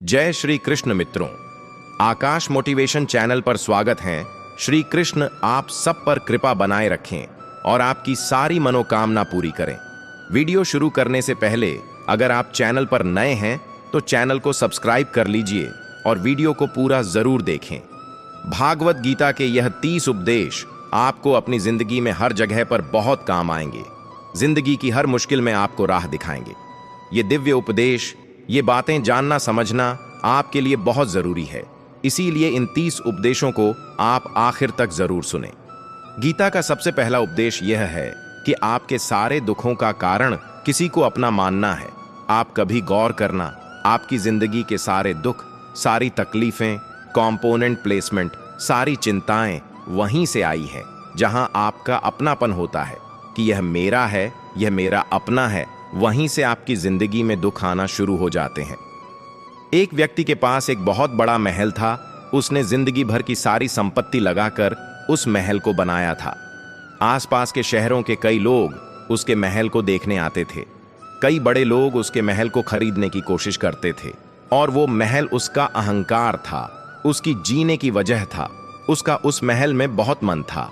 जय श्री कृष्ण मित्रों, आकाश motivation channel पर स्वागत है। श्री कृष्ण आप सब पर कृपा बनाए रखें और आपकी सारी मनोकामना पूरी करें। वीडियो शुरू करने से पहले अगर आप चैनल पर नए हैं तो चैनल को सब्सक्राइब कर लीजिए और वीडियो को पूरा जरूर देखें। भागवत गीता के यह 30 उपदेश आपको अपनी जिंदगी में हर जगह पर बहुत काम आएंगे। जिंदगी की हर मुश्किल में आपको राह दिखाएंगे। ये दिव्य उपदेश, ये बातें जानना समझना आपके लिए बहुत जरूरी है। इसीलिए इन 30 उपदेशों को आप आखिर तक जरूर सुनें। गीता का सबसे पहला उपदेश यह है कि आपके सारे दुखों का कारण किसी को अपना मानना है। आप कभी गौर करना, आपकी जिंदगी के सारे दुख, सारी तकलीफें, कंपोनेंट प्लेसमेंट, सारी चिंताएं वहीं से आई है जहां आपका अपनापन होता है कि यह मेरा है, यह मेरा अपना है। वहीं से आपकी जिंदगी में दुख आना शुरू हो जाते हैं। एक व्यक्ति के पास एक बहुत बड़ा महल था। उसने जिंदगी भर की सारी संपत्ति लगाकर उस महल को बनाया था। आसपास के शहरों के कई लोग उसके महल को देखने आते थे। कई बड़े लोग उसके महल को खरीदने की कोशिश करते थे और वो महल उसका अहंकार था, उसकी जीने की वजह था। उसका उस महल में बहुत मन था।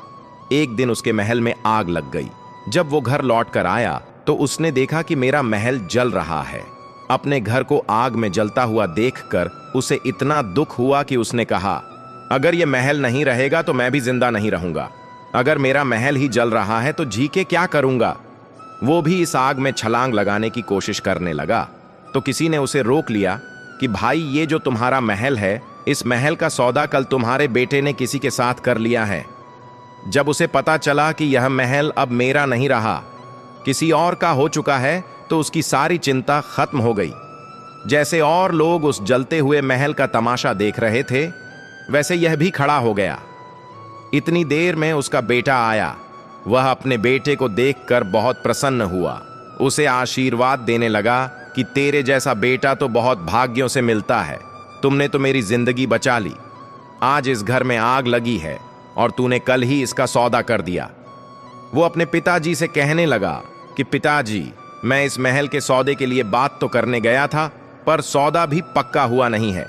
एक दिन उसके महल में आग लग गई। जब वो घर लौट कर आया तो उसने देखा कि मेरा महल जल रहा है। अपने घर को आग में जलता हुआ देखकर उसे इतना दुख हुआ कि उसने कहा, अगर ये महल नहीं रहेगा तो मैं भी जिंदा नहीं रहूंगा। अगर मेरा महल ही जल रहा है तो जी के क्या करूंगा। वो भी इस आग में छलांग लगाने की कोशिश करने लगा तो किसी ने उसे रोक लिया कि भाई, ये जो तुम्हारा महल है, इस महल का सौदा कल तुम्हारे बेटे ने किसी के साथ कर लिया है। जब उसे पता चला कि यह महल अब मेरा नहीं रहा, किसी और का हो चुका है, तो उसकी सारी चिंता खत्म हो गई। जैसे और लोग उस जलते हुए महल का तमाशा देख रहे थे, वैसे यह भी खड़ा हो गया। इतनी देर में उसका बेटा आया। वह अपने बेटे को देखकर बहुत प्रसन्न हुआ। उसे आशीर्वाद देने लगा कि तेरे जैसा बेटा तो बहुत भाग्यों से मिलता है। तुमने तो मेरी जिंदगी बचा ली। आज इस घर में आग लगी है और तूने कल ही इसका सौदा कर दिया। वो अपने पिताजी से कहने लगा कि पिताजी, मैं इस महल के सौदे के लिए बात तो करने गया था, पर सौदा भी पक्का हुआ नहीं है।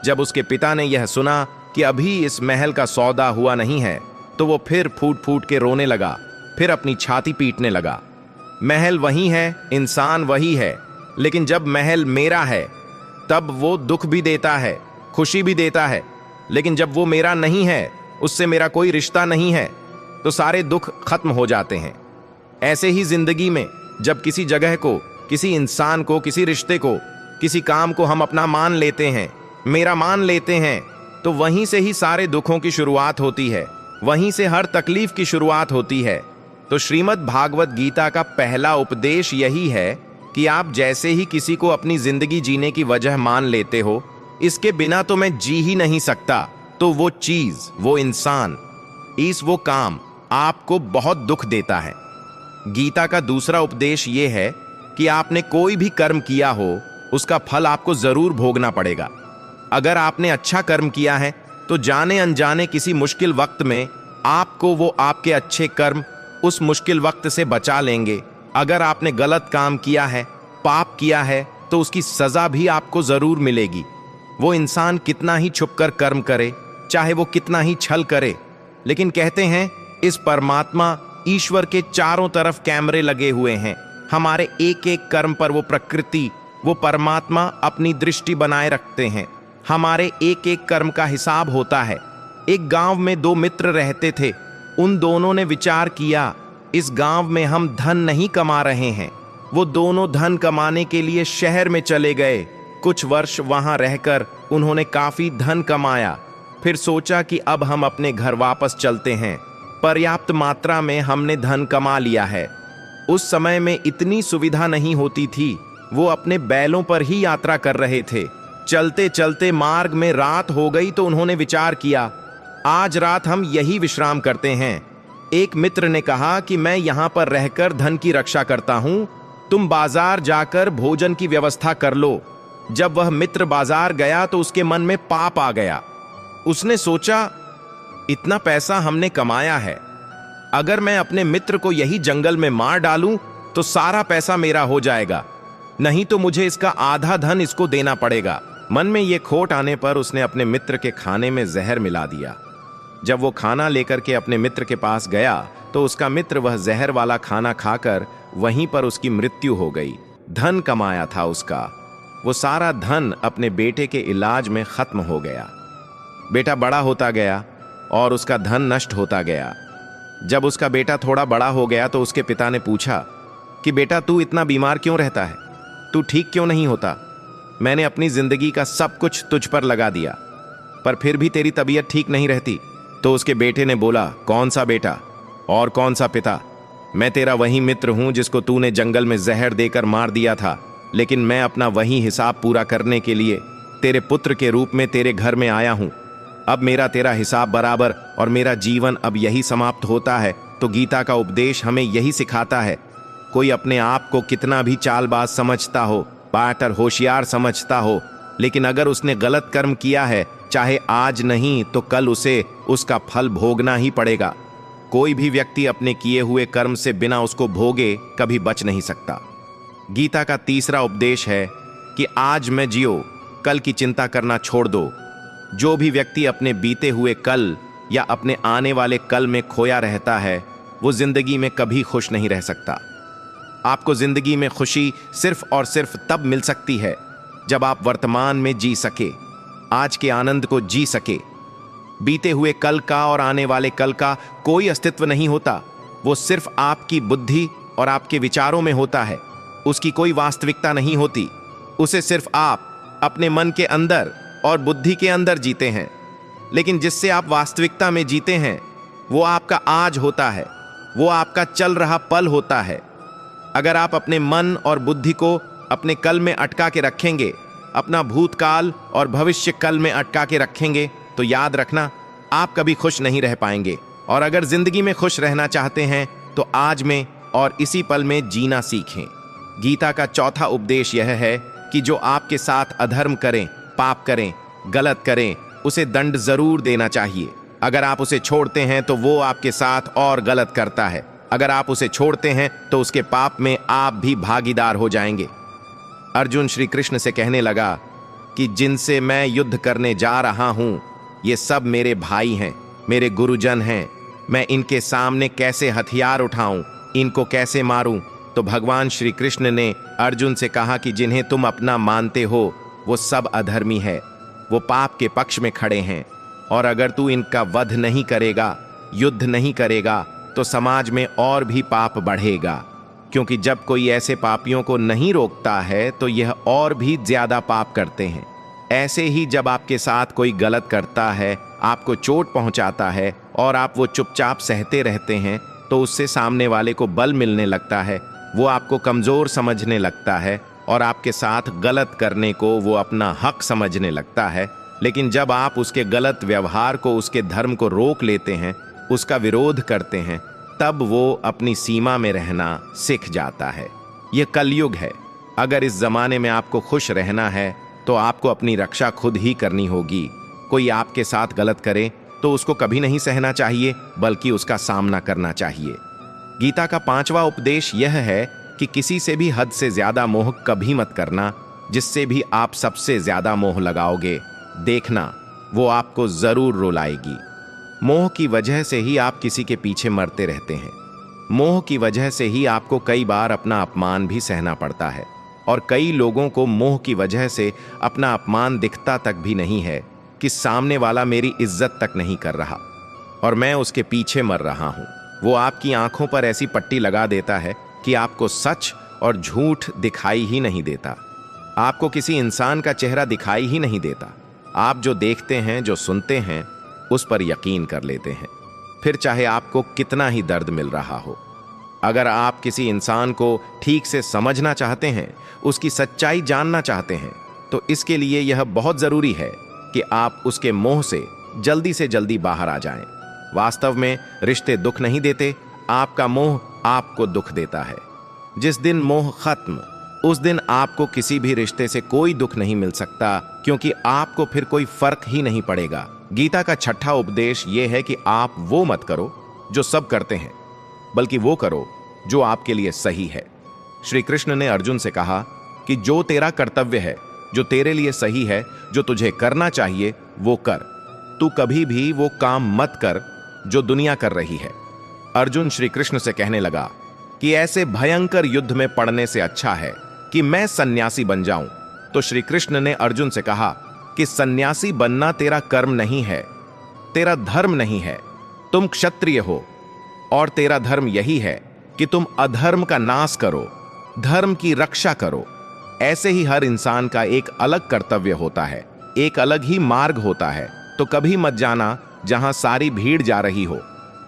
जब उसके पिता ने यह सुना कि अभी इस महल का सौदा हुआ नहीं है तो वो फिर फूट फूट के रोने लगा, फिर अपनी छाती पीटने लगा। महल वही है, इंसान वही है, लेकिन जब महल मेरा है तब वो दुख भी देता है, खुशी भी देता है। लेकिन जब वो मेरा नहीं है, उससे मेरा कोई रिश्ता नहीं है, तो सारे दुख खत्म हो जाते हैं। ऐसे ही जिंदगी में जब किसी जगह को, किसी इंसान को, किसी रिश्ते को, किसी काम को हम अपना मान लेते हैं, मेरा मान लेते हैं, तो वहीं से ही सारे दुखों की शुरुआत होती है, वहीं से हर तकलीफ की शुरुआत होती है। तो श्रीमद् भागवत गीता का पहला उपदेश यही है कि आप जैसे ही किसी को अपनी जिंदगी जीने की वजह मान लेते हो, इसके बिना तो मैं जी ही नहीं सकता, तो वो चीज, वो इंसान, वो काम आपको बहुत दुख देता है। गीता का दूसरा उपदेश यह है कि आपने कोई भी कर्म किया हो, उसका फल आपको जरूर भोगना पड़ेगा। अगर आपने अच्छा कर्म किया है तो जाने अनजाने किसी मुश्किल वक्त में आपको वो आपके अच्छे कर्म उस मुश्किल वक्त से बचा लेंगे। अगर आपने गलत काम किया है, पाप किया है, तो उसकी सजा भी आपको जरूर मिलेगी। वो इंसान कितना ही छुपकर कर्म करे, चाहे वो कितना ही छल करे, लेकिन कहते हैं इस परमात्मा ईश्वर के चारों तरफ कैमरे लगे हुए हैं। हमारे एक एक कर्म पर वो प्रकृति, वो परमात्मा अपनी दृष्टि बनाए रखते हैं। हमारे एक एक कर्म का हिसाब होता है। एक गांव में 2 मित्र रहते थे। उन दोनों ने विचार किया, इस गांव में हम धन नहीं कमा रहे हैं। वो दोनों धन कमाने के लिए शहर में चले गए। कुछ वर्ष वहां रहकर उन्होंने काफी धन कमाया। फिर सोचा कि अब हम अपने घर वापस चलते हैं, पर्याप्त मात्रा में हमने धन कमा लिया है। उस समय में इतनी सुविधा नहीं होती थी। वो अपने बैलों पर ही यात्रा कर रहे थे। चलते चलते मार्ग में रात हो गई तो उन्होंने विचार किया, आज रात हम यही विश्राम करते हैं। एक मित्र ने कहा कि मैं यहां पर रहकर धन की रक्षा करता हूं, तुम बाजार जाकर भोजन की व्यवस्था कर लो। जब वह मित्र बाजार गया तो उसके मन में पाप आ गया। उसने सोचा, इतना पैसा हमने कमाया है, अगर मैं अपने मित्र को यही जंगल में मार डालूं तो सारा पैसा मेरा हो जाएगा, नहीं तो मुझे इसका आधा धन इसको देना पड़ेगा। मन में ये खोट आने पर उसने अपने मित्र के खाने में जहर मिला दिया। जब वो खाना लेकर के अपने मित्र के पास गया तो उसका मित्र वह जहर वाला खाना खाकर वहीं पर उसकी मृत्यु हो गई। धन कमाया था उसका, वो सारा धन अपने बेटे के इलाज में खत्म हो गया। बेटा बड़ा होता गया और उसका धन नष्ट होता गया। जब उसका बेटा थोड़ा बड़ा हो गया तो उसके पिता ने पूछा कि बेटा तू इतना बीमार क्यों रहता है, तू ठीक क्यों नहीं होता? मैंने अपनी जिंदगी का सब कुछ तुझ पर लगा दिया, पर फिर भी तेरी तबीयत ठीक नहीं रहती। तो उसके बेटे ने बोला, कौन सा बेटा और कौन सा पिता? मैं तेरा वही मित्र हूं जिसको तूने जंगल में जहर देकर मार दिया था, लेकिन मैं अपना वही हिसाब पूरा करने के लिए तेरे पुत्र के रूप में तेरे घर में आया हूं। अब मेरा तेरा हिसाब बराबर और मेरा जीवन अब यही समाप्त होता है। तो गीता का उपदेश हमें यही सिखाता है, कोई अपने आप को कितना भी चालबाज समझता हो, बाट और होशियार समझता हो, लेकिन अगर उसने गलत कर्म किया है, चाहे आज नहीं तो कल उसे उसका फल भोगना ही पड़ेगा। कोई भी व्यक्ति अपने किए हुए कर्म से बिना उसको भोगे कभी बच नहीं सकता। गीता का तीसरा उपदेश है कि आज में जियो, कल की चिंता करना छोड़ दो। जो भी व्यक्ति अपने बीते हुए कल या अपने आने वाले कल में खोया रहता है, वो जिंदगी में कभी खुश नहीं रह सकता। आपको जिंदगी में खुशी सिर्फ और सिर्फ तब मिल सकती है जब आप वर्तमान में जी सके, आज के आनंद को जी सके। बीते हुए कल का और आने वाले कल का कोई अस्तित्व नहीं होता, वो सिर्फ आपकी बुद्धि और आपके विचारों में होता है। उसकी कोई वास्तविकता नहीं होती, उसे सिर्फ आप अपने मन के अंदर और बुद्धि के अंदर जीते हैं। लेकिन जिससे आप वास्तविकता में जीते हैं वो आपका आज होता है, वो आपका चल रहा पल होता है। अगर आप अपने मन और बुद्धि को अपने कल में अटका के रखेंगे, अपना भूतकाल और भविष्य कल में अटका के रखेंगे, तो याद रखना आप कभी खुश नहीं रह पाएंगे। और अगर जिंदगी में खुश रहना चाहते हैं तो आज में और इसी पल में जीना सीखें। गीता का चौथा उपदेश यह है कि जो आपके साथ अधर्म करें, पाप करें, गलत करें, उसे दंड जरूर देना चाहिए। अगर आप उसे छोड़ते हैं तो वो आपके साथ और गलत करता है। अगर आप उसे छोड़ते हैं तो उसके पाप में आप भी भागीदार हो जाएंगे। अर्जुन श्री कृष्ण से कहने लगा कि जिनसे मैं युद्ध करने जा रहा हूं, ये सब मेरे भाई हैं, मेरे गुरुजन हैं। मैं इनके सामने कैसे हथियार उठाऊं, इनको कैसे मारूं? तो भगवान श्री कृष्ण ने अर्जुन से कहा कि जिन्हें तुम अपना मानते हो वो सब अधर्मी है, वो पाप के पक्ष में खड़े हैं। और अगर तू इनका वध नहीं करेगा, युद्ध नहीं करेगा, तो समाज में और भी पाप बढ़ेगा। क्योंकि जब कोई ऐसे पापियों को नहीं रोकता है तो यह और भी ज्यादा पाप करते हैं। ऐसे ही जब आपके साथ कोई गलत करता है, आपको चोट पहुंचाता है और आप वो चुपचाप सहते रहते हैं, तो उससे सामने वाले को बल मिलने लगता है, वो आपको कमजोर समझने लगता है और आपके साथ गलत करने को वो अपना हक समझने लगता है। लेकिन जब आप उसके गलत व्यवहार को, उसके धर्म को रोक लेते हैं, उसका विरोध करते हैं, तब वो अपनी सीमा में रहना सीख जाता है। यह कलयुग है। अगर इस जमाने में आपको खुश रहना है तो आपको अपनी रक्षा खुद ही करनी होगी। कोई आपके साथ गलत करे तो उसको कभी नहीं सहना चाहिए, बल्कि उसका सामना करना चाहिए। गीता का पांचवा उपदेश यह है कि किसी से भी हद से ज्यादा मोह कभी मत करना। जिससे भी आप सबसे ज्यादा मोह लगाओगे, देखना वो आपको जरूर रुलाएगी। मोह की वजह से ही आप किसी के पीछे मरते रहते हैं। मोह की वजह से ही आपको कई बार अपना अपमान भी सहना पड़ता है। और कई लोगों को मोह की वजह से अपना अपमान दिखता तक भी नहीं है कि सामने वाला मेरी इज्जत तक नहीं कर रहा और मैं उसके पीछे मर रहा हूं। वो आपकी आंखों पर ऐसी पट्टी लगा देता है कि आपको सच और झूठ दिखाई ही नहीं देता। आपको किसी इंसान का चेहरा दिखाई ही नहीं देता। आप जो देखते हैं, जो सुनते हैं, उस पर यकीन कर लेते हैं, फिर चाहे आपको कितना ही दर्द मिल रहा हो। अगर आप किसी इंसान को ठीक से समझना चाहते हैं, उसकी सच्चाई जानना चाहते हैं, तो इसके लिए यह बहुत जरूरी है कि आप उसके मोह से जल्दी बाहर आ जाएं। वास्तव में रिश्ते दुख नहीं देते, आपका मोह आपको दुख देता है। जिस दिन मोह खत्म, उस दिन आपको किसी भी रिश्ते से कोई दुख नहीं मिल सकता, क्योंकि आपको फिर कोई फर्क ही नहीं पड़ेगा। गीता का छठा उपदेश यह है कि आप वो मत करो जो सब करते हैं, बल्कि वो करो जो आपके लिए सही है। श्री कृष्ण ने अर्जुन से कहा कि जो तेरा कर्तव्य है जो तेरे लिए सही है, जो तुझे करना चाहिए वो कर। तू कभी भी वो काम मत कर जो दुनिया कर रही है। अर्जुन श्री कृष्ण से कहने लगा कि ऐसे भयंकर युद्ध में पड़ने से अच्छा है कि मैं सन्यासी बन जाऊं। तो श्री कृष्ण ने अर्जुन से कहा कि सन्यासी बनना तेरा कर्म नहीं है, तेरा धर्म नहीं है। तुम क्षत्रिय हो और तेरा धर्म यही है कि तुम अधर्म का नाश करो, धर्म की रक्षा करो। ऐसे ही हर इंसान का एक अलग कर्तव्य होता है, एक अलग ही मार्ग होता है। तो कभी मत जाना जहां सारी भीड़ जा रही हो।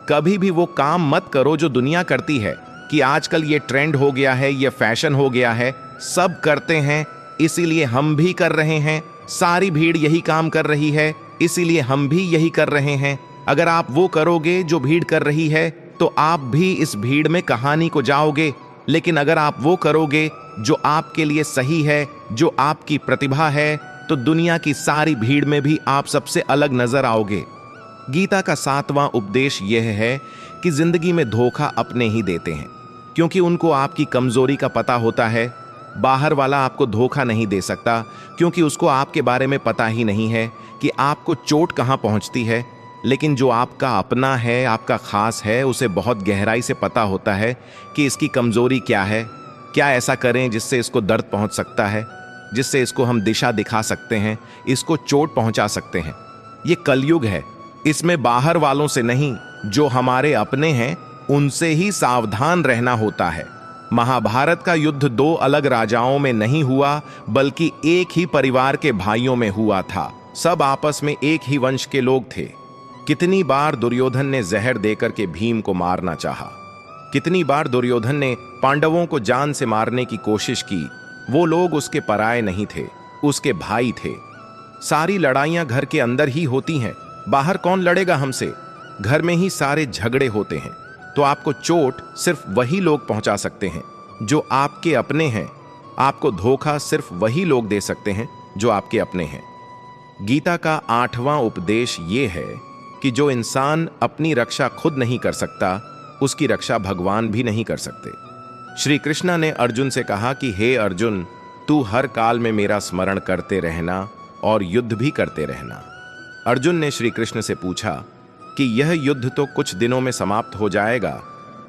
कभी भी वो काम मत करो जो दुनिया करती है कि आजकल ये ट्रेंड हो गया है, ये फैशन हो गया है, सब करते हैं इसीलिए हम भी कर रहे हैं। सारी भीड़ यही काम कर रही है इसीलिए हम भी यही कर रहे हैं। अगर आप वो करोगे जो भीड़ कर रही है तो आप भी इस भीड़ में कहानी को जाओगे। लेकिन अगर आप वो करोगे जो आपके लिए सही है, जो आपकी प्रतिभा है, तो दुनिया की सारी भीड़ में भी आप सबसे अलग नजर आओगे। गीता का 7वां उपदेश यह है कि जिंदगी में धोखा अपने ही देते हैं, क्योंकि उनको आपकी कमजोरी का पता होता है। बाहर वाला आपको धोखा नहीं दे सकता, क्योंकि उसको आपके बारे में पता ही नहीं है कि आपको चोट कहां पहुंचती है। लेकिन जो आपका अपना है, आपका खास है, उसे बहुत गहराई से पता होता है कि इसकी कमजोरी क्या है, क्या ऐसा करें जिससे इसको दर्द पहुंच सकता है, जिससे इसको हम दिशा दिखा सकते हैं, इसको चोट पहुंचा सकते हैं। ये कलयुग है, इसमें बाहर वालों से नहीं, जो हमारे अपने हैं उनसे ही सावधान रहना होता है। महाभारत का युद्ध 2 अलग राजाओं में नहीं हुआ, बल्कि एक ही परिवार के भाइयों में हुआ था। सब आपस में एक ही वंश के लोग थे। कितनी बार दुर्योधन ने जहर देकर के भीम को मारना चाहा, कितनी बार दुर्योधन ने पांडवों को जान से मारने की कोशिश की। वो लोग उसके पराये नहीं थे, उसके भाई थे। सारी लड़ाइयां घर के अंदर ही होती हैं, बाहर कौन लड़ेगा हमसे? घर में ही सारे झगड़े होते हैं। तो आपको चोट सिर्फ वही लोग पहुंचा सकते हैं जो आपके अपने हैं। आपको धोखा सिर्फ वही लोग दे सकते हैं जो आपके अपने हैं। गीता का 8वां उपदेश ये है कि जो इंसान अपनी रक्षा खुद नहीं कर सकता, उसकी रक्षा भगवान भी नहीं कर सकते। श्री कृष्ण ने अर्जुन से कहा कि हे अर्जुन, तू हर काल में मेरा स्मरण करते रहना और युद्ध भी करते रहना। अर्जुन ने श्री कृष्ण से पूछा कि यह युद्ध तो कुछ दिनों में समाप्त हो जाएगा,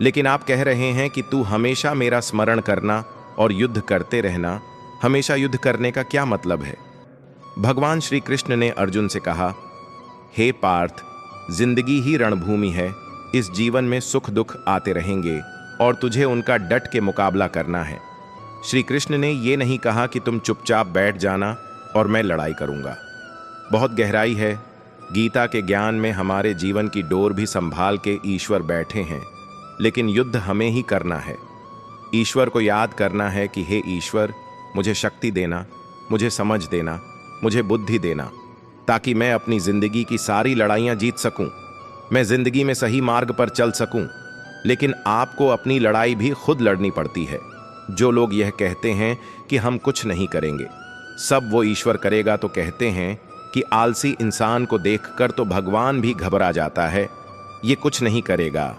लेकिन आप कह रहे हैं कि तू हमेशा मेरा स्मरण करना और युद्ध करते रहना। हमेशा युद्ध करने का क्या मतलब है? भगवान श्री कृष्ण ने अर्जुन से कहा, हे पार्थ, जिंदगी ही रणभूमि है। इस जीवन में सुख दुख आते रहेंगे और तुझे उनका डट के मुकाबला करना है। श्री कृष्ण ने यह नहीं कहा कि तुम चुपचाप बैठ जाना और मैं लड़ाई करूंगा। बहुत गहराई है। गीता के ज्ञान में हमारे जीवन की डोर भी संभाल के ईश्वर बैठे हैं, लेकिन युद्ध हमें ही करना है। ईश्वर को याद करना है कि हे ईश्वर, मुझे शक्ति देना, मुझे समझ देना, मुझे बुद्धि देना, ताकि मैं अपनी जिंदगी की सारी लड़ाइयां जीत सकूं, मैं जिंदगी में सही मार्ग पर चल सकूं। लेकिन आपको अपनी लड़ाई भी खुद लड़नी पड़ती है। जो लोग यह कहते हैं कि हम कुछ नहीं करेंगे, सब वो ईश्वर करेगा, तो कहते हैं कि आलसी इंसान को देखकर तो भगवान भी घबरा जाता है। ये कुछ नहीं करेगा।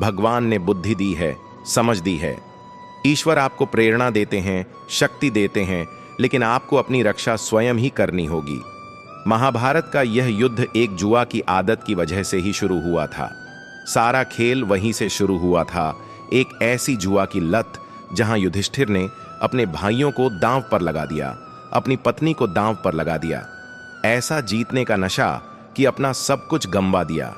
भगवान ने बुद्धि दी है, समझ दी है। ईश्वर आपको प्रेरणा देते हैं, शक्ति देते हैं, लेकिन आपको अपनी रक्षा स्वयं ही करनी होगी। महाभारत का यह युद्ध एक जुआ की आदत की वजह से ही शुरू हुआ था। सारा खेल वहीं से शुरू हुआ था, एक ऐसी जुआ की लत जहां युधिष्ठिर ने अपने भाइयों को दांव पर लगा दिया, अपनी पत्नी को दांव पर लगा दिया। ऐसा जीतने का नशा कि अपना सब कुछ गंवा दिया।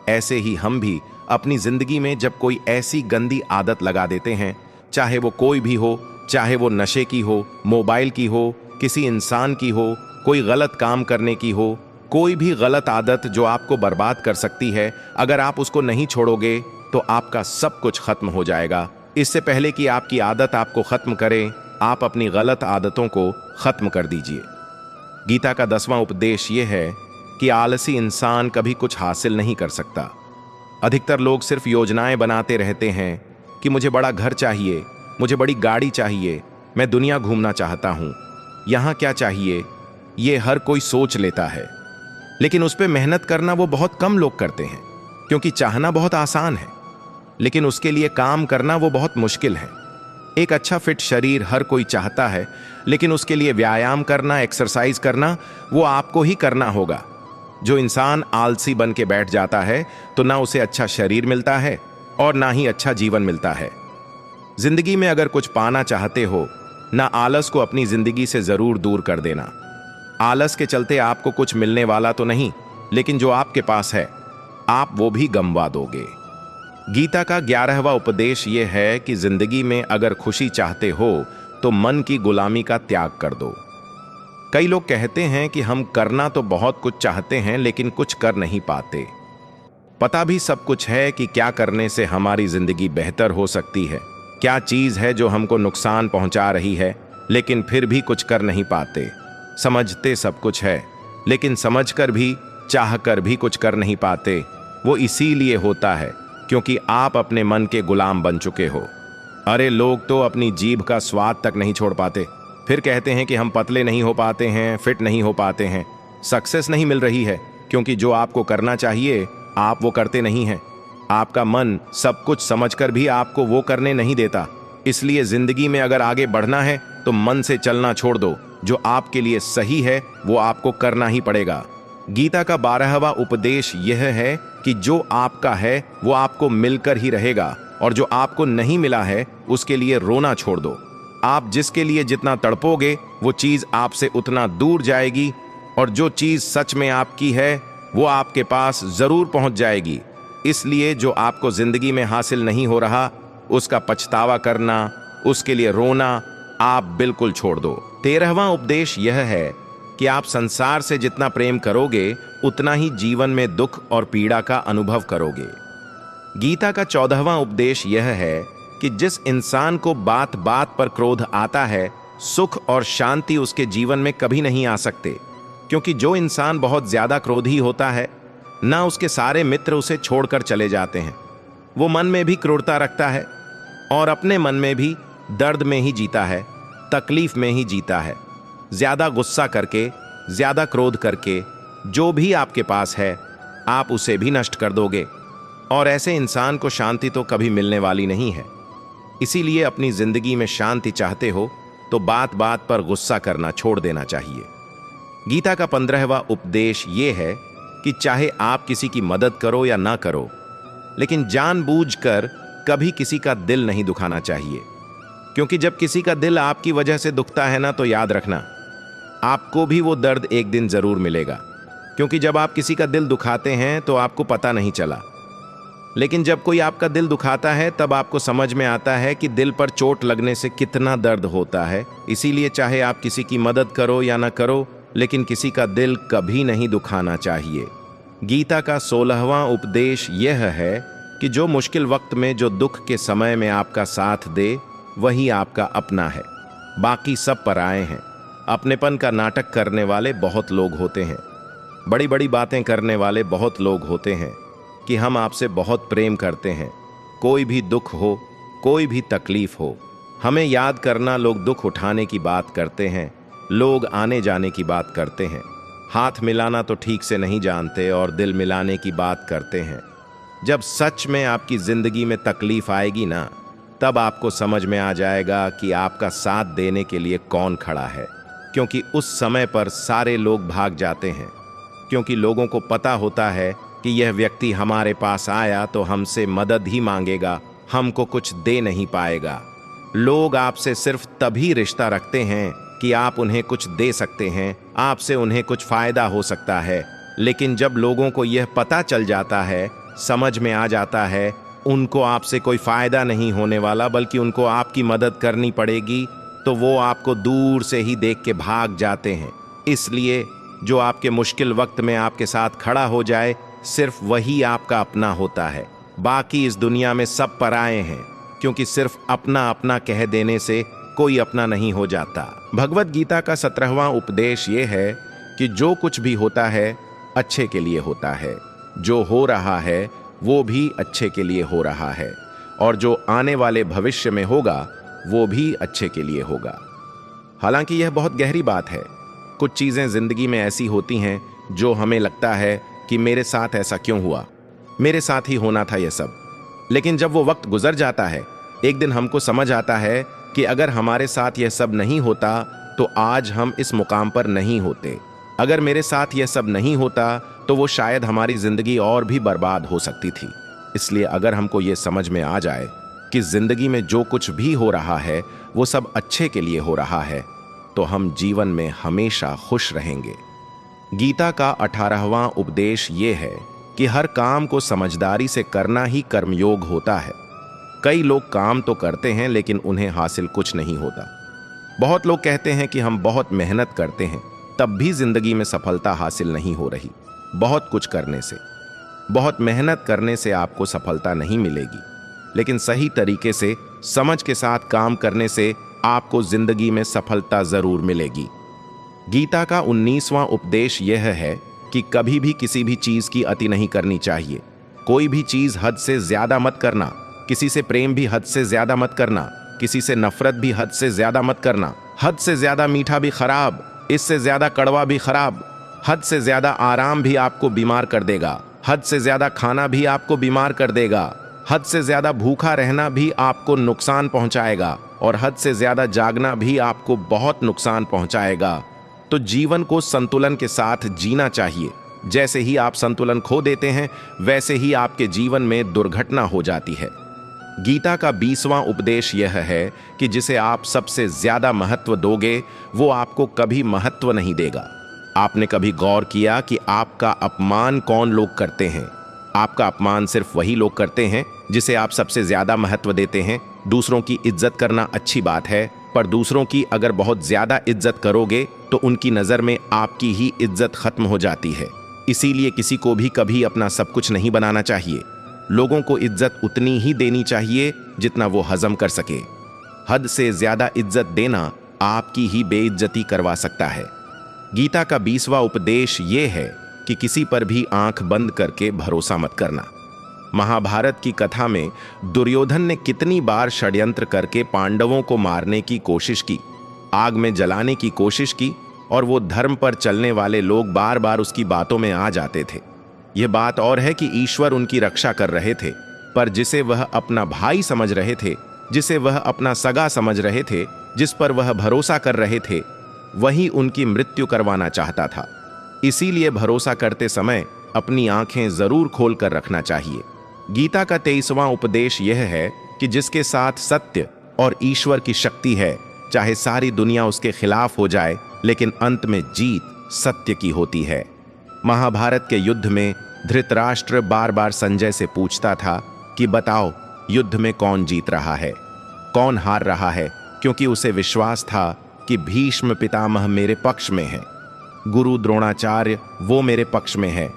ऐसे ही हम भी अपनी जिंदगी में जब कोई ऐसी गंदी आदत लगा देते हैं, चाहे वो कोई भी हो, चाहे वो नशे की हो, मोबाइल की हो, किसी इंसान की हो, कोई गलत काम करने की हो, कोई भी गलत आदत जो आपको बर्बाद कर सकती है, अगर आप उसको नहीं छोड़ोगे तो आपका सब कुछ खत्म हो जाएगा। इससे पहले कि आपकी आदत आपको खत्म करे, आप अपनी गलत आदतों को खत्म कर दीजिए। गीता का 10वां उपदेश यह है कि आलसी इंसान कभी कुछ हासिल नहीं कर सकता। अधिकतर लोग सिर्फ योजनाएं बनाते रहते हैं कि मुझे बड़ा घर चाहिए, मुझे बड़ी गाड़ी चाहिए, मैं दुनिया घूमना चाहता हूं, यहां क्या चाहिए, ये हर कोई सोच लेता है। लेकिन उस पर मेहनत करना वो बहुत कम लोग करते हैं, क्योंकि चाहना बहुत आसान है, लेकिन उसके लिए काम करना वो बहुत मुश्किल है। एक अच्छा फिट शरीर हर कोई चाहता है, लेकिन उसके लिए व्यायाम करना, एक्सरसाइज करना, वो आपको ही करना होगा। जो इंसान आलसी बन के बैठ जाता है तो ना उसे अच्छा शरीर मिलता है और ना ही अच्छा जीवन मिलता है। जिंदगी में अगर कुछ पाना चाहते हो, ना आलस को अपनी जिंदगी से जरूर दूर कर देना। आलस के चलते आपको कुछ मिलने वाला तो नहीं, लेकिन जो आपके पास है आप वो भी गंवा दोगे। गीता का 11वां उपदेश यह है कि जिंदगी में अगर खुशी चाहते हो तो मन की गुलामी का त्याग कर दो। कई लोग कहते हैं कि हम करना तो बहुत कुछ चाहते हैं लेकिन कुछ कर नहीं पाते। पता भी सब कुछ है कि क्या करने से हमारी जिंदगी बेहतर हो सकती है, क्या चीज है जो हमको नुकसान पहुंचा रही है, लेकिन फिर भी कुछ कर नहीं पाते। समझते सब कुछ है, लेकिन समझकर भी, चाहकर भी कुछ कर नहीं पाते। वो इसीलिए होता है क्योंकि आप अपने मन के गुलाम बन चुके हो। अरे लोग तो अपनी जीभ का स्वाद तक नहीं छोड़ पाते, फिर कहते हैं कि हम पतले नहीं हो पाते हैं, फिट नहीं हो पाते हैं। सक्सेस नहीं मिल रही है क्योंकि जो आपको करना चाहिए आप वो करते नहीं हैं। आपका मन सब कुछ समझकर भी आपको वो करने नहीं देता। इसलिए जिंदगी में अगर आगे बढ़ना है तो मन से चलना छोड़ दो। जो आपके लिए सही है वो आपको करना ही पड़ेगा। गीता का 12वां उपदेश यह है कि जो आपका है वो आपको मिलकर ही रहेगा, और जो आपको नहीं मिला है उसके लिए रोना छोड़ दो। आप जिसके लिए जितना तड़पोगे वो चीज आपसे उतना दूर जाएगी, और जो चीज सच में आपकी है वो आपके पास जरूर पहुंच जाएगी। इसलिए जो आपको जिंदगी में हासिल नहीं हो रहा उसका पछतावा करना, उसके लिए रोना आप बिल्कुल छोड़ दो। 13वां उपदेश यह है कि आप संसार से जितना प्रेम करोगे उतना ही जीवन में दुख और पीड़ा का अनुभव करोगे। गीता का 14वां उपदेश यह है कि जिस इंसान को बात बात पर क्रोध आता है, सुख और शांति उसके जीवन में कभी नहीं आ सकते। क्योंकि जो इंसान बहुत ज्यादा क्रोधी होता है ना, उसके सारे मित्र उसे छोड़कर चले जाते हैं। वो मन में भी क्रूरता रखता है और अपने मन में भी दर्द में ही जीता है, तकलीफ में ही जीता है। ज्यादा गुस्सा करके, ज्यादा क्रोध करके जो भी आपके पास है आप उसे भी नष्ट कर दोगे, और ऐसे इंसान को शांति तो कभी मिलने वाली नहीं है। इसीलिए अपनी जिंदगी में शांति चाहते हो तो बात बात पर गुस्सा करना छोड़ देना चाहिए। गीता का 15वां उपदेश यह है कि चाहे आप किसी की मदद करो या ना करो, लेकिन जानबूझकर कभी किसी का दिल नहीं दुखाना चाहिए। क्योंकि जब किसी का दिल आपकी वजह से दुखता है ना, तो याद रखना आपको भी वो दर्द एक दिन जरूर मिलेगा। क्योंकि जब आप किसी का दिल दुखाते हैं तो आपको पता नहीं चला, लेकिन जब कोई आपका दिल दुखाता है तब आपको समझ में आता है कि दिल पर चोट लगने से कितना दर्द होता है। इसीलिए चाहे आप किसी की मदद करो या ना करो, लेकिन किसी का दिल कभी नहीं दुखाना चाहिए। गीता का 16वां उपदेश यह है कि जो मुश्किल वक्त में, जो दुख के समय में आपका साथ दे वही आपका अपना है, बाकी सब पराए हैं। अपनेपन का नाटक करने वाले बहुत लोग होते हैं, बड़ी बड़ी बातें करने वाले बहुत लोग होते हैं कि हम आपसे बहुत प्रेम करते हैं। कोई भी दुख हो, कोई भी तकलीफ हो, हमें याद करना। लोग दुख उठाने की बात करते हैं, लोग आने जाने की बात करते हैं, हाथ मिलाना तो ठीक से नहीं जानते और दिल मिलाने की बात करते हैं। जब सच में आपकी जिंदगी में तकलीफ आएगी ना, तब आपको समझ में आ जाएगा कि आपका साथ देने के लिए कौन खड़ा है। क्योंकि उस समय पर सारे लोग भाग जाते हैं, क्योंकि लोगों को पता होता है कि यह व्यक्ति हमारे पास आया तो हमसे मदद ही मांगेगा, हमको कुछ दे नहीं पाएगा। लोग आपसे सिर्फ तभी रिश्ता रखते हैं कि आप उन्हें कुछ दे सकते हैं, आपसे उन्हें कुछ फायदा हो सकता है। लेकिन जब लोगों को यह पता चल जाता है, समझ में आ जाता है उनको आपसे कोई फायदा नहीं होने वाला, बल्कि उनको आपकी मदद करनी पड़ेगी, तो वो आपको दूर से ही देख के भाग जाते हैं। इसलिए जो आपके मुश्किल वक्त में आपके साथ खड़ा हो जाए, सिर्फ वही आपका अपना होता है। बाकी इस दुनिया में सब पराए हैं, क्योंकि सिर्फ अपना अपना कह देने से कोई अपना नहीं हो जाता। भगवत गीता का 17वां उपदेश ये है कि जो कुछ भी होता है अच्छे के लिए होता है, जो हो रहा है वो भी अच्छे के लिए हो रहा है, और जो आने वाले भविष्य में होगा वो भी अच्छे के लिए होगा। हालांकि यह बहुत गहरी बात है। कुछ चीज़ें जिंदगी में ऐसी होती हैं जो हमें लगता है कि मेरे साथ ऐसा क्यों हुआ, मेरे साथ ही होना था यह सब। लेकिन जब वो वक्त गुजर जाता है, एक दिन हमको समझ आता है कि अगर हमारे साथ यह सब नहीं होता तो आज हम इस मुकाम पर नहीं होते। अगर मेरे साथ यह सब नहीं होता तो वो शायद हमारी जिंदगी और भी बर्बाद हो सकती थी। इसलिए अगर हमको ये समझ में आ जाए कि जिंदगी में जो कुछ भी हो रहा है वो सब अच्छे के लिए हो रहा है, तो हम जीवन में हमेशा खुश रहेंगे। गीता का 18वां उपदेश ये है कि हर काम को समझदारी से करना ही कर्मयोग होता है। कई लोग काम तो करते हैं लेकिन उन्हें हासिल कुछ नहीं होता। बहुत लोग कहते हैं कि हम बहुत मेहनत करते हैं, तब भी जिंदगी में सफलता हासिल नहीं हो रही। बहुत कुछ करने से, बहुत मेहनत करने से आपको सफलता नहीं मिलेगी, लेकिन सही तरीके से समझ के साथ काम करने से आपको जिंदगी में सफलता जरूर मिलेगी। गीता का 19वां उपदेश यह है कि कभी भी किसी भी चीज की अति नहीं करनी चाहिए। कोई भी चीज हद से ज्यादा मत करना। किसी से प्रेम भी हद से ज्यादा मत करना। किसी से नफरत भी हद से ज्यादा मत करना। हद से ज्यादा मीठा भी खराब, इससे ज्यादा कड़वा भी खराब। हद से ज्यादा आराम भी आपको बीमार कर देगा। हद से ज्यादा खाना भी आपको बीमार कर देगा। हद से ज्यादा भूखा रहना भी आपको नुकसान पहुंचाएगा और हद से ज्यादा जागना भी आपको बहुत नुकसान पहुंचाएगा। तो जीवन को संतुलन के साथ जीना चाहिए। जैसे ही आप संतुलन खो देते हैं वैसे ही आपके जीवन में दुर्घटना हो जाती है। गीता का 20वां उपदेश यह है कि जिसे आप सबसे ज्यादा महत्व दोगे वो आपको कभी महत्व नहीं देगा। आपने कभी गौर किया कि आपका अपमान कौन लोग करते हैं? आपका अपमान सिर्फ वही लोग करते हैं जिसे आप सबसे ज्यादा महत्व देते हैं। दूसरों की इज्जत करना अच्छी बात है, पर दूसरों की अगर बहुत ज्यादा इज्जत करोगे तो उनकी नजर में आपकी ही इज्जत खत्म हो जाती है। इसीलिए किसी को भी कभी अपना सब कुछ नहीं बनाना चाहिए। लोगों को इज्जत उतनी ही देनी चाहिए जितना वो हजम कर सके। हद से ज्यादा इज्जत देना आपकी ही बेइज्जती करवा सकता है। गीता का 20वां उपदेश ये है कि किसी पर भी आंख बंद करके भरोसा मत करना। महाभारत की कथा में दुर्योधन ने कितनी बार षड्यंत्र करके पांडवों को मारने की कोशिश की, आग में जलाने की कोशिश की, और वो धर्म पर चलने वाले लोग बार बार उसकी बातों में आ जाते थे। यह बात और है कि ईश्वर उनकी रक्षा कर रहे थे, पर जिसे वह अपना भाई समझ रहे थे, जिसे वह अपना सगा समझ रहे थे, जिस पर वह भरोसा कर रहे थे, वही उनकी मृत्यु करवाना चाहता था। इसीलिए भरोसा करते समय अपनी आंखें जरूर खोल कर रखना चाहिए। गीता का 23वां उपदेश यह है कि जिसके साथ सत्य और ईश्वर की शक्ति है, चाहे सारी दुनिया उसके खिलाफ हो जाए, लेकिन अंत में जीत सत्य की होती है। महाभारत के युद्ध में धृतराष्ट्र बार बार संजय से पूछता था कि बताओ युद्ध में कौन जीत रहा है, कौन हार रहा है, क्योंकि उसे विश्वास था कि भीष्म पितामह मेरे पक्ष में है, गुरु द्रोणाचार्य वो मेरे पक्ष में है,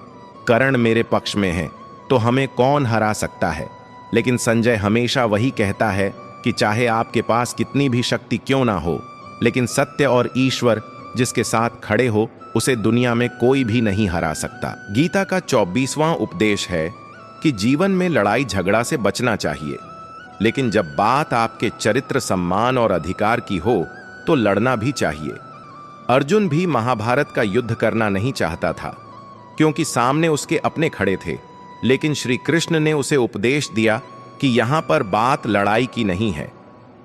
कर्ण मेरे पक्ष में है, तो हमें कौन हरा सकता है। लेकिन संजय हमेशा वही कहता है कि चाहे आपके पास कितनी भी शक्ति क्यों ना हो, लेकिन सत्य और ईश्वर जिसके साथ खड़े हो उसे दुनिया में कोई भी नहीं हरा सकता। गीता का 24वां उपदेश है कि जीवन में लड़ाई झगड़ा से बचना चाहिए, लेकिन जब बात आपके चरित्र, सम्मान और अधिकार की हो तो लड़ना भी चाहिए। अर्जुन भी महाभारत का युद्ध करना नहीं चाहता था, क्योंकि सामने उसके अपने खड़े थे, लेकिन श्री कृष्ण ने उसे उपदेश दिया कि यहां पर बात लड़ाई की नहीं है,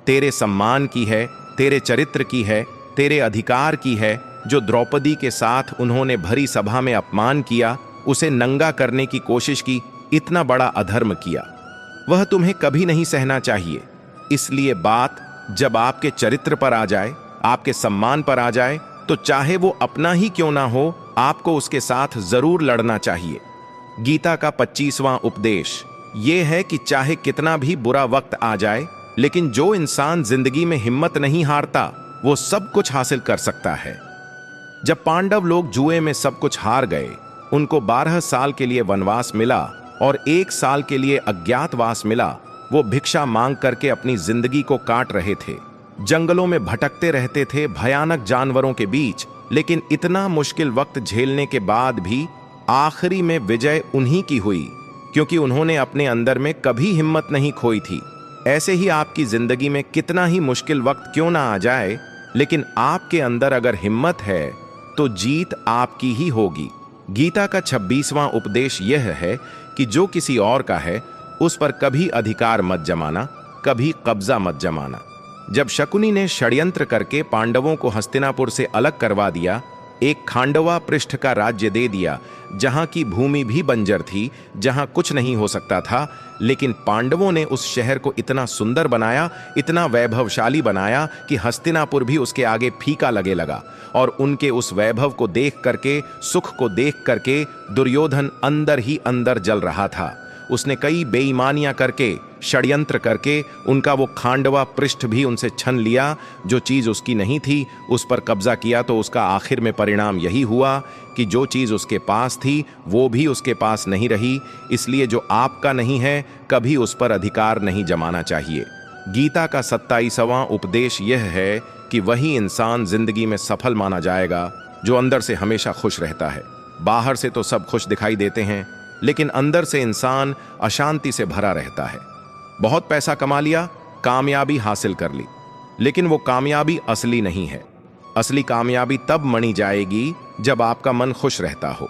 तेरे सम्मान की है, तेरे चरित्र की है, तेरे अधिकार की है। जो द्रौपदी के साथ उन्होंने भरी सभा में अपमान किया, उसे नंगा करने की कोशिश की, इतना बड़ा अधर्म किया, वह तुम्हें कभी नहीं सहना चाहिए। इसलिए बात जब आपके चरित्र पर आ जाए, आपके सम्मान पर आ जाए, तो चाहे वो अपना ही क्यों ना हो, आपको उसके साथ जरूर लड़ना चाहिए। गीता का 25वां उपदेश ये है कि चाहे कितना भी बुरा वक्त आ जाए, लेकिन जो इंसान जिंदगी में हिम्मत नहीं हारता वो सब कुछ हासिल कर सकता है। जब पांडव लोग जुए में सब कुछ हार गए, उनको 12 साल के लिए वनवास मिला और 1 साल के लिए अज्ञातवास मिला। वो भिक्षा मांग करके अपनी जिंदगी को काट रहे थे, जंगलों में भटकते रहते थे, भयानक जानवरों के बीच, लेकिन इतना मुश्किल वक्त झेलने के बाद भी आखिरी में विजय उन्हीं की हुई, क्योंकि उन्होंने अपने अंदर में कभी हिम्मत नहीं खोई थी। ऐसे ही आपकी जिंदगी में कितना ही मुश्किल वक्त क्यों ना आ जाए, लेकिन आपके अंदर अगर हिम्मत है तो जीत आपकी ही होगी। गीता का 26वां उपदेश यह है कि जो किसी और का है उस पर कभी अधिकार मत जमाना, कभी कब्जा मत जमाना। जब शकुनी ने षड्यंत्र करके पांडवों को हस्तिनापुर से अलग करवा दिया, एक खांडवा पृष्ठ का राज्य दे दिया, जहां की भूमि भी बंजर थी, जहां कुछ नहीं हो सकता था, लेकिन पांडवों ने उस शहर को इतना सुंदर बनाया, इतना वैभवशाली बनाया कि हस्तिनापुर भी उसके आगे फीका लगे लगा। और उनके उस वैभव को देख करके, सुख को देख करके दुर्योधन अंदर ही अंदर जल रहा था। उसने कई बेईमानियां करके, षड्यंत्र करके उनका वो खांडवा पृष्ठ भी उनसे छन लिया। जो चीज उसकी नहीं थी उस पर कब्जा किया, तो उसका आखिर में परिणाम यही हुआ कि जो चीज उसके पास थी वो भी उसके पास नहीं रही। इसलिए जो आपका नहीं है कभी उस पर अधिकार नहीं जमाना चाहिए। गीता का 27वां उपदेश यह है कि वही इंसान जिंदगी में सफल माना जाएगा जो अंदर से हमेशा खुश रहता है। बाहर से तो सब खुश दिखाई देते हैं, लेकिन अंदर से इंसान अशांति से भरा रहता है। बहुत पैसा कमा लिया, कामयाबी हासिल कर ली, लेकिन वो कामयाबी असली नहीं है। असली कामयाबी तब मनी जाएगी जब आपका मन खुश रहता हो।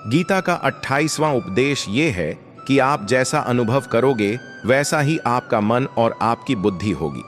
गीता का 28वां उपदेश ये है कि आप जैसा अनुभव करोगे वैसा ही आपका मन और आपकी बुद्धि होगी।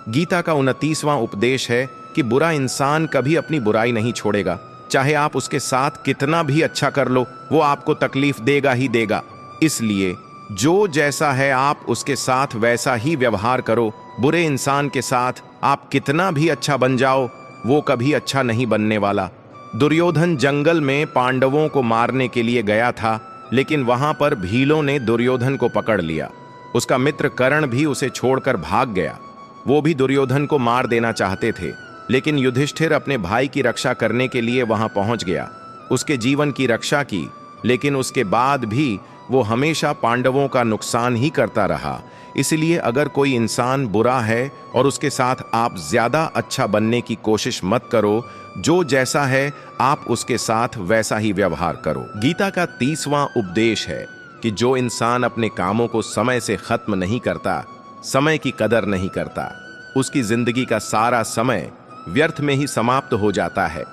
गीता का 29वां उपदेश है कि बुरा इंसान कभी अपनी बुराई नहीं छोड़ेगा। चाहे आप उसके साथ कितना भी अच्छा कर लो, वो आपको तकलीफ देगा ही देगा। इसलिए जो जैसा है आप उसके साथ वैसा ही व्यवहार करो। बुरे इंसान के साथ आप कितना भी अच्छा बन जाओ, वो कभी अच्छा नहीं बनने वाला। दुर्योधन जंगल में पांडवों को मारने के लिए गया था, लेकिन वहां पर भीलों ने दुर्योधन को पकड़ लिया। उसका मित्र कर्ण भी उसे छोड़कर भाग गया। वो भी दुर्योधन को मार देना चाहते थे, लेकिन युधिष्ठिर अपने भाई की रक्षा करने के लिए वहां पहुंच गया। उसके जीवन की रक्षा की, लेकिन उसके बाद भी वो हमेशा पांडवों का नुकसान ही करता रहा। इसलिए अगर कोई इंसान बुरा है और उसके साथ आप ज्यादा अच्छा बनने की कोशिश मत करो। जो जैसा है आप उसके साथ वैसा ही व्यवहार करो। गीता का 30वां उपदेश है कि जो इंसान अपने कामों को समय से खत्म नहीं करता, समय की कदर नहीं करता, उसकी जिंदगी का सारा समय व्यर्थ में ही समाप्त हो जाता है,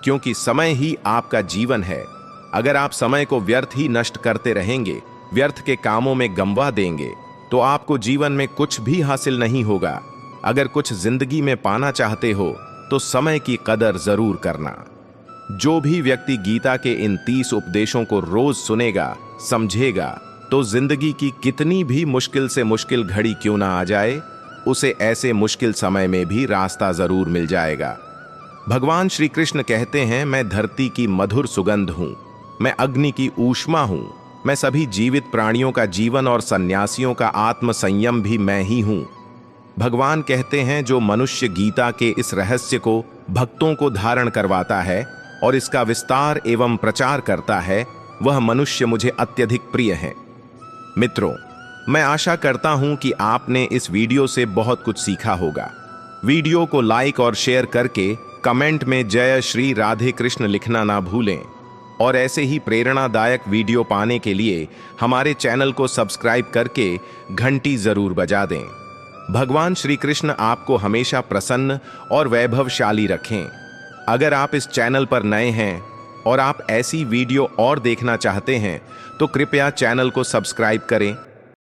क्योंकि समय ही आपका जीवन है। अगर आप समय को व्यर्थ ही नष्ट करते रहेंगे, व्यर्थ के कामों में गंवा देंगे, तो आपको जीवन में कुछ भी हासिल नहीं होगा। अगर कुछ जिंदगी में पाना चाहते हो तो समय की कदर जरूर करना। जो भी व्यक्ति गीता के इन 30 उपदेशों को रोज सुनेगा, समझेगा, तो जिंदगी की कितनी भी मुश्किल से मुश्किल घड़ी क्यों ना आ जाए, उसे ऐसे मुश्किल समय में भी रास्ता जरूर मिल जाएगा। भगवान श्री कृष्ण कहते हैं, मैं धरती की मधुर सुगंध हूं, मैं अग्नि की ऊष्मा हूं, मैं सभी जीवित प्राणियों का जीवन और सन्यासियों का आत्म संयम भी मैं ही हूं। भगवान कहते हैं, जो मनुष्य गीता के इस रहस्य को भक्तों को धारण करवाता है और इसका विस्तार एवं प्रचार करता है, वह मनुष्य मुझे अत्यधिक प्रिय है। मित्रों, मैं आशा करता हूं कि आपने इस वीडियो से बहुत कुछ सीखा होगा। वीडियो को लाइक और शेयर करके कमेंट में जय श्री राधे कृष्ण लिखना ना भूलें, और ऐसे ही प्रेरणादायक वीडियो पाने के लिए हमारे चैनल को सब्सक्राइब करके घंटी जरूर बजा दें। भगवान श्री कृष्ण आपको हमेशा प्रसन्न और वैभवशाली रखें। अगर आप इस चैनल पर नए हैं और आप ऐसी वीडियो और देखना चाहते हैं तो कृपया चैनल को सब्सक्राइब करें